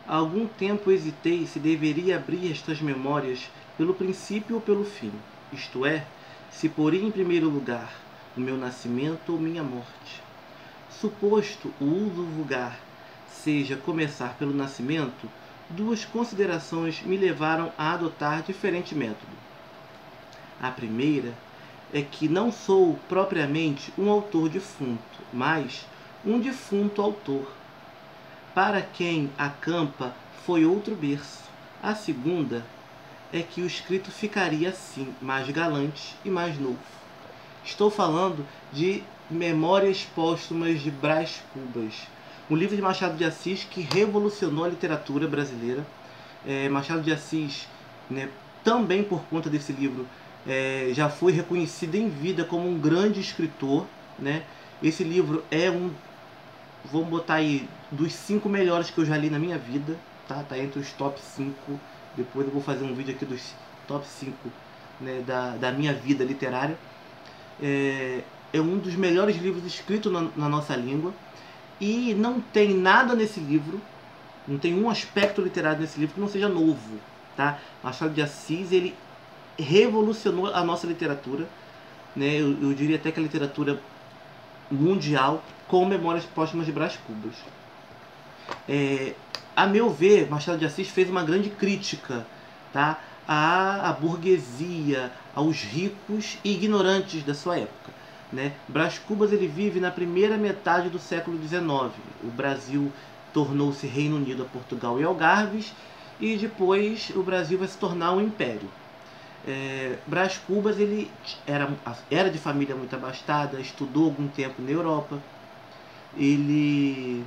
Há algum tempo hesitei se deveria abrir estas memórias pelo princípio ou pelo fim, isto é, se poria em primeiro lugar o meu nascimento ou minha morte. Suposto o uso vulgar seja começar pelo nascimento, duas considerações me levaram a adotar diferente método. A primeira é que não sou propriamente um autor defunto, mas um defunto autor, para quem a campa foi outro berço. A segunda é que o escrito ficaria assim, mais galante e mais novo. Estou falando de Memórias Póstumas de Brás Cubas, um livro de Machado de Assis que revolucionou a literatura brasileira. Machado de Assis, né, também por conta desse livro, já foi reconhecido em vida como um grande escritor, né? Esse livro é vamos botar aí, dos 5 melhores que eu já li na minha vida, tá? Tá entre os top 5. Depois eu vou fazer um vídeo aqui dos top 5, né, da minha vida literária. É um dos melhores livros escritos na nossa língua. E não tem nada nesse livro, não tem um aspecto literário nesse livro que não seja novo, tá? Machado de Assis, ele revolucionou a nossa literatura, né? Eu diria até que a literatura mundial, com Memórias Póstumas de Brás Cubas. A meu ver, Machado de Assis fez uma grande crítica, tá, à burguesia, aos ricos e ignorantes da sua época, né? Brás Cubas ele vive na primeira metade do século XIX. O Brasil tornou-se Reino Unido a Portugal e Algarves, e depois o Brasil vai se tornar um império. Brás Cubas ele era de família muito abastada, estudou algum tempo na Europa, ele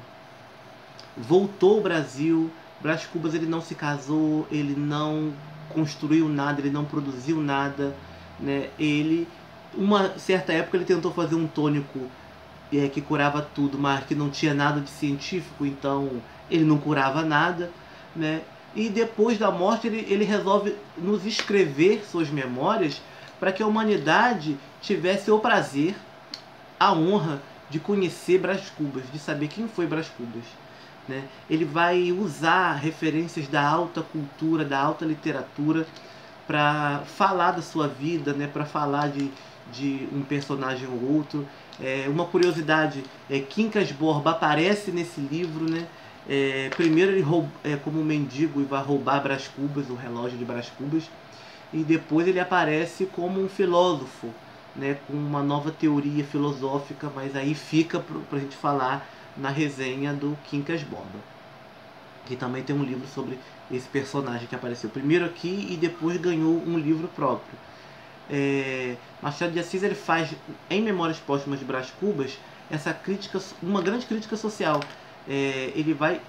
voltou ao Brasil. Brás Cubas ele não se casou, ele não construiu nada, ele não produziu nada, né? Ele, uma certa época, ele tentou fazer um tônico que curava tudo, mas que não tinha nada de científico, então ele não curava nada, né? E depois da morte ele resolve nos escrever suas memórias para que a humanidade tivesse o prazer, a honra de conhecer Brás Cubas, de saber quem foi Brás Cubas, né? Ele vai usar referências da alta cultura, da alta literatura para falar da sua vida, né? Para falar de um personagem ou outro. Uma curiosidade, Quincas Borba aparece nesse livro, né? Primeiro ele como um mendigo e vai roubar Brás Cubas, o relógio de Brás Cubas, e depois ele aparece como um filósofo, né, com uma nova teoria filosófica, mas aí fica para a gente falar na resenha do Quincas Borba, que também tem um livro sobre esse personagem que apareceu primeiro aqui e depois ganhou um livro próprio. Machado de Assis ele faz em Memórias Póstumas de Brás Cubas essa crítica, uma grande crítica social. Ele vai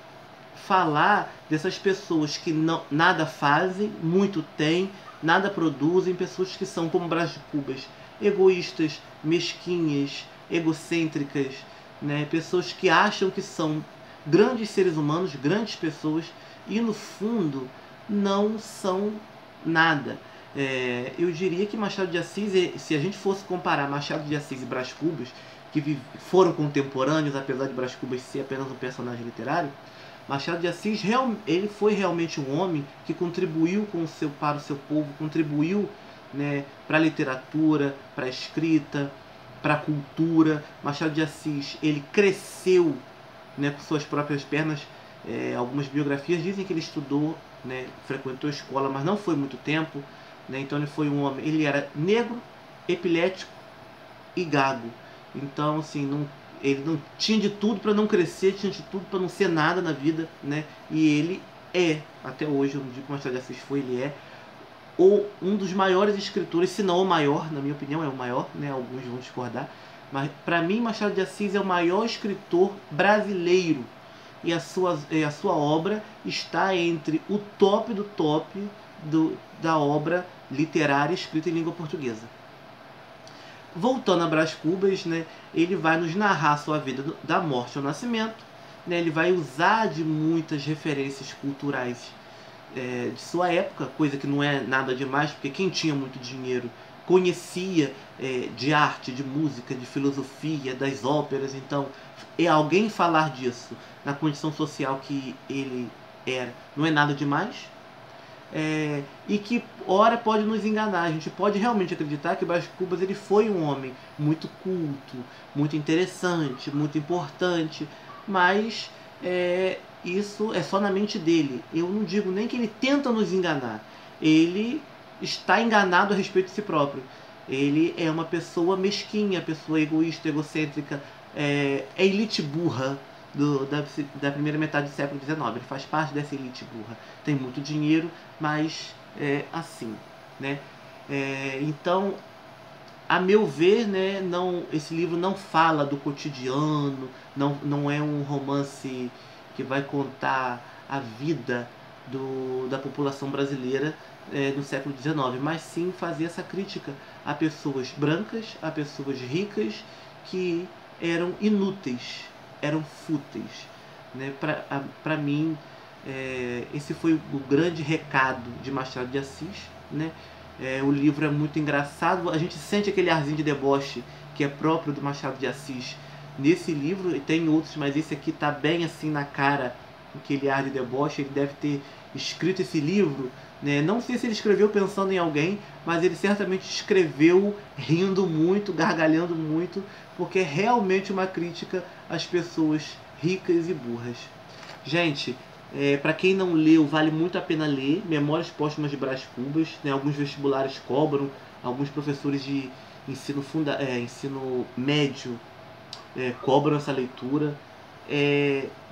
falar dessas pessoas que nada fazem, muito têm, nada produzem, pessoas que são como Brás Cubas, egoístas, mesquinhas, egocêntricas, né? Pessoas que acham que são grandes seres humanos, grandes pessoas, e no fundo não são nada. Eu diria que Machado de Assis, se a gente fosse comparar Machado de Assis e Brás Cubas, que foram contemporâneos, apesar de Brás Cubas ser apenas um personagem literário, Machado de Assis ele foi realmente um homem que contribuiu para o seu povo, contribuiu, né, para a literatura, para a escrita, para a cultura. Machado de Assis ele cresceu, né, com suas próprias pernas. Algumas biografias dizem que ele estudou, né, frequentou a escola, mas não foi muito tempo, né? Então ele foi um homem, ele era negro, epilético e gago. Então assim, ele não tinha de tudo para não crescer, tinha de tudo para não ser nada na vida, né? E ele até hoje, eu não digo que Machado de Assis foi, ele é um dos maiores escritores, se não o maior, na minha opinião é o maior, né? Alguns vão discordar, mas para mim Machado de Assis é o maior escritor brasileiro, e a sua obra está entre o top do top da obra literária escrita em língua portuguesa. Voltando a Brás Cubas, né, ele vai nos narrar sua vida da morte ao nascimento, né? Ele vai usar de muitas referências culturais de sua época, coisa que não é nada demais, porque quem tinha muito dinheiro conhecia de arte, de música, de filosofia, das óperas. Então, alguém falar disso na condição social que ele era. Não é nada demais. E que ora pode nos enganar. A gente pode realmente acreditar que Brás Cubas ele foi um homem muito culto, muito interessante, muito importante, mas isso é só na mente dele. Eu não digo nem que ele tenta nos enganar. Ele está enganado a respeito de si próprio. Ele é uma pessoa mesquinha, pessoa egoísta, egocêntrica, elite burra da primeira metade do século XIX. Ele faz parte dessa elite burra. Tem muito dinheiro, mas é assim, né? Então, a meu ver, né, esse livro não fala do cotidiano, não é um romance que vai contar a vida da população brasileira no século XIX, mas sim fazer essa crítica a pessoas brancas, a pessoas ricas que eram inúteis, eram fúteis. Né? Para mim, esse foi o grande recado de Machado de Assis. Né? O livro é muito engraçado, a gente sente aquele arzinho de deboche que é próprio do Machado de Assis nesse livro, e tem outros, mas esse aqui está bem assim na cara, aquele ar de deboche. Ele deve ter escrito esse livro, né? Não sei se ele escreveu pensando em alguém, mas ele certamente escreveu rindo muito, gargalhando muito, porque é realmente uma crítica às pessoas ricas e burras. Gente, para quem não leu, vale muito a pena ler Memórias Póstumas de Brás Cubas. Né? Alguns vestibulares cobram, alguns professores de ensino médio cobram essa leitura.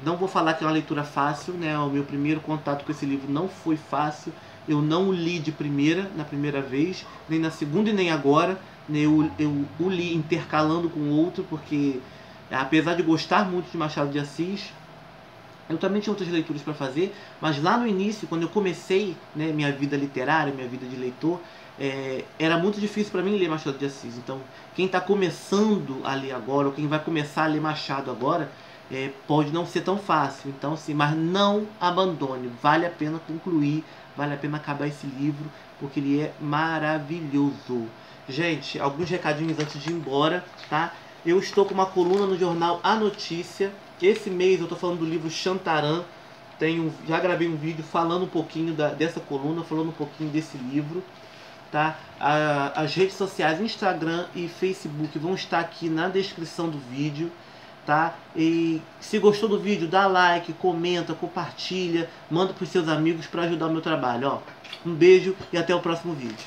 Não vou falar que é uma leitura fácil, né? O meu primeiro contato com esse livro não foi fácil. Eu não o li na primeira vez, nem na segunda e nem agora. Né? Eu o li intercalando com outro, porque apesar de gostar muito de Machado de Assis, eu também tinha outras leituras para fazer, mas lá no início, quando eu comecei, né, minha vida literária, minha vida de leitor, era muito difícil para mim ler Machado de Assis. Então, quem está começando a ler agora, ou quem vai começar a ler Machado agora, pode não ser tão fácil. Então, assim, mas não abandone. Vale a pena concluir, vale a pena acabar esse livro, porque ele é maravilhoso. Gente, alguns recadinhos antes de ir embora, tá? Eu estou com uma coluna no jornal A Notícia. Esse mês eu estou falando do livro Xantaran. Já gravei um vídeo falando um pouquinho dessa coluna, falando um pouquinho desse livro. Tá? As redes sociais, Instagram e Facebook, vão estar aqui na descrição do vídeo. Tá? E se gostou do vídeo, dá like, comenta, compartilha, manda para os seus amigos para ajudar o meu trabalho. Ó, um beijo e até o próximo vídeo.